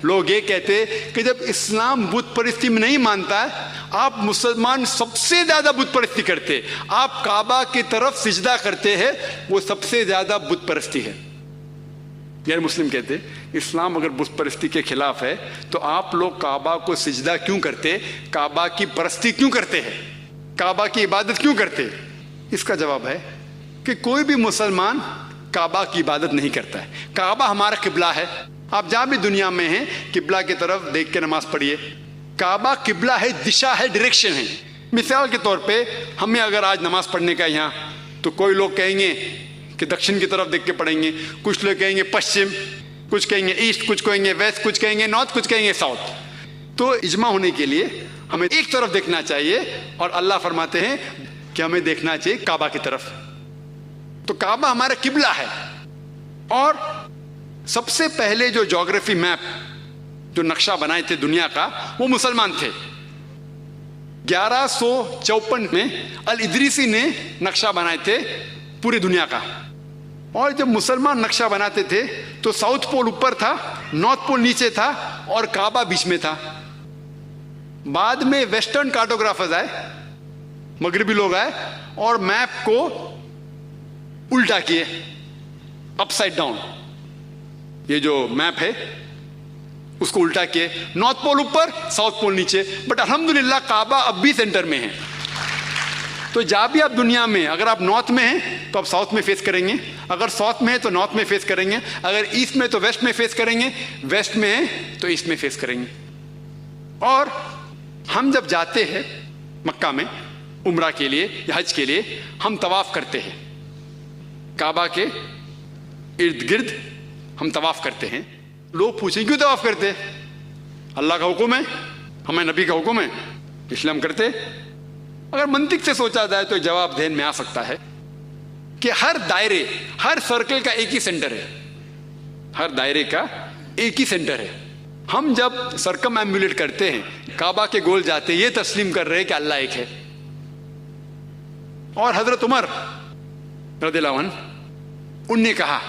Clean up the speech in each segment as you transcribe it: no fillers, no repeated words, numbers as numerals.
लोग ये कहते कि जब इस्लाम बुत परस्ती में नहीं मानता है, आप मुसलमान सबसे ज़्यादा बुत परस्ती करते, आप काबा की तरफ सिजदा करते हैं, वो सबसे ज़्यादा बुत परस्ती है। गैर मुस्लिम कहते इस्लाम अगर बुत परस्ती के खिलाफ है तो आप लोग काबा को सिजदा क्यों करते, काबा की परस्ती क्यों करते हैं, काबा की इबादत क्यों करते? इसका जवाब है कि कोई भी मुसलमान काबा की इबादत नहीं करता है। काबा हमारा किबला है। आप जहाँ भी दुनिया में हैं किबला की तरफ देख के नमाज पढ़िए। काबा किबला है, दिशा है, डायरेक्शन है। मिसाल के तौर पे हमें अगर आज नमाज पढ़ने का यहाँ, तो कोई लोग कहेंगे कि दक्षिण की तरफ देख के पढ़ेंगे, कुछ लोग कहेंगे पश्चिम, कुछ कहेंगे ईस्ट, कुछ कहेंगे वेस्ट, कुछ कहेंगे नॉर्थ, कुछ कहेंगे साउथ। तो इजमा होने के लिए हमें एक तरफ देखना चाहिए और अल्लाह फरमाते हैं कि हमें देखना चाहिए काबा की तरफ। तो काबा हमारा किबला है। और सबसे पहले जो ज्योग्राफी मैप, जो नक्शा बनाए थे दुनिया का, वो मुसलमान थे। 1154 में अल इदरीसी ने नक्शा बनाए थे पूरी दुनिया का। और जब मुसलमान नक्शा बनाते थे तो साउथ पोल ऊपर था, नॉर्थ पोल नीचे था और काबा बीच में था। बाद में वेस्टर्न कार्टोग्राफर्स आए, मगरिबी लोग आए और मैप को उल्टा किए, अपसाइड डाउन। ये जो मैप है उसको उल्टा किए, नॉर्थ पोल ऊपर, साउथ पोल नीचे। बट अल्हम्दुलिल्लाह काबा अब भी सेंटर में है। तो जहाँ भी आप दुनिया में, अगर आप नॉर्थ में हैं तो आप साउथ में फेस करेंगे, अगर साउथ में है तो नॉर्थ में फेस करेंगे, अगर ईस्ट में तो वेस्ट में फेस करेंगे, वेस्ट में है तो ईस्ट में फेस करेंगे। और हम जब जाते हैं मक्का में उम्रा के लिए या हज के लिए, हम तवाफ करते हैं, काबा के इर्द गिर्द हम तवाफ करते हैं। लोग पूछें क्यों तवाफ करते हैं? अल्लाह का हुक्म है, हमें नबी का हुक्म है, इसलिए हम करते। अगर मंतिक से सोचा जाए तो जवाब ध्यान में आ सकता है कि हर दायरे, हर सर्कल का एक ही सेंटर है, हर दायरे का एक ही सेंटर है। हम जब सरकम एम्बुलेट करते हैं, काबा के गोल जाते हैं, ये तस्लीम कर रहे हैं कि अल्लाह एक है। और हजरत उमर रज़ियल्लाहु अन्हु, उनने कहा,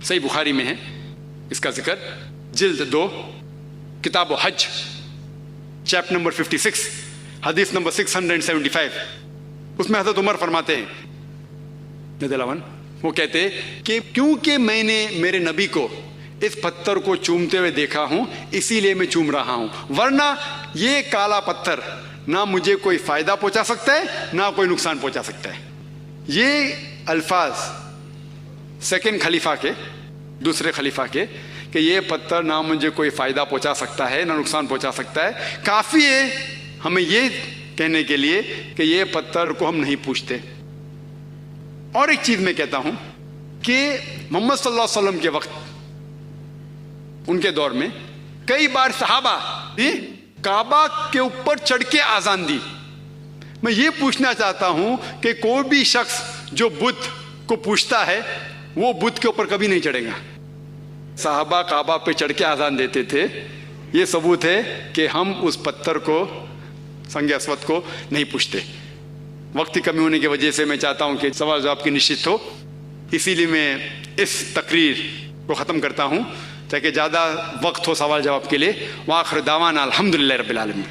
सही बुखारी में है इसका जिक्र, जिल्द 2 किताब हज, चैप्टर नंबर 56, हदीस नंबर 675, उसमें हजरत उमर फरमाते हैं रज़ियल्लाहु अन्हु, वो कहते हैं कि क्योंकि मैंने मेरे नबी को इस पत्थर को चूमते हुए देखा हूं, इसीलिए मैं चूम रहा हूं, वरना ये काला पत्थर ना मुझे कोई फायदा पहुंचा सकता है ना कोई नुकसान पहुंचा सकता है। ये अल्फाज सेकंड खलीफा के, दूसरे खलीफा के, कि ये पत्थर ना मुझे कोई फायदा पहुंचा सकता है ना नुकसान पहुंचा सकता है, काफी है हमें ये कहने के लिए कि ये पत्थर को हम नहीं पूछते। और एक चीज मैं कहता हूं कि मोहम्मद सल्लल्लाहु अलैहि वसल्लम के वक्त, उनके दौर में कई बार सहाबा भी काबा के ऊपर चढ़ के आजान दी। मैं ये पूछना चाहता हूं कि कोई भी शख्स जो बुत को पूछता है वो बुत के ऊपर कभी नहीं चढ़ेगा। सहाबा काबा पे चढ़ के आजान देते थे। ये सबूत है कि हम उस पत्थर को, संगे अस्वद को नहीं पूछते। वक्त की कमी होने की वजह से मैं चाहता हूं कि सवाल जवाब की निश्चित हो, इसीलिए मैं इस तकरीर को ख़त्म करता हूं ताकि ज़्यादा वक्त हो सवाल जवाब के लिए। व आखिर दावाना अल्हम्दुलिल्लाहि रब्बिल आलमीन।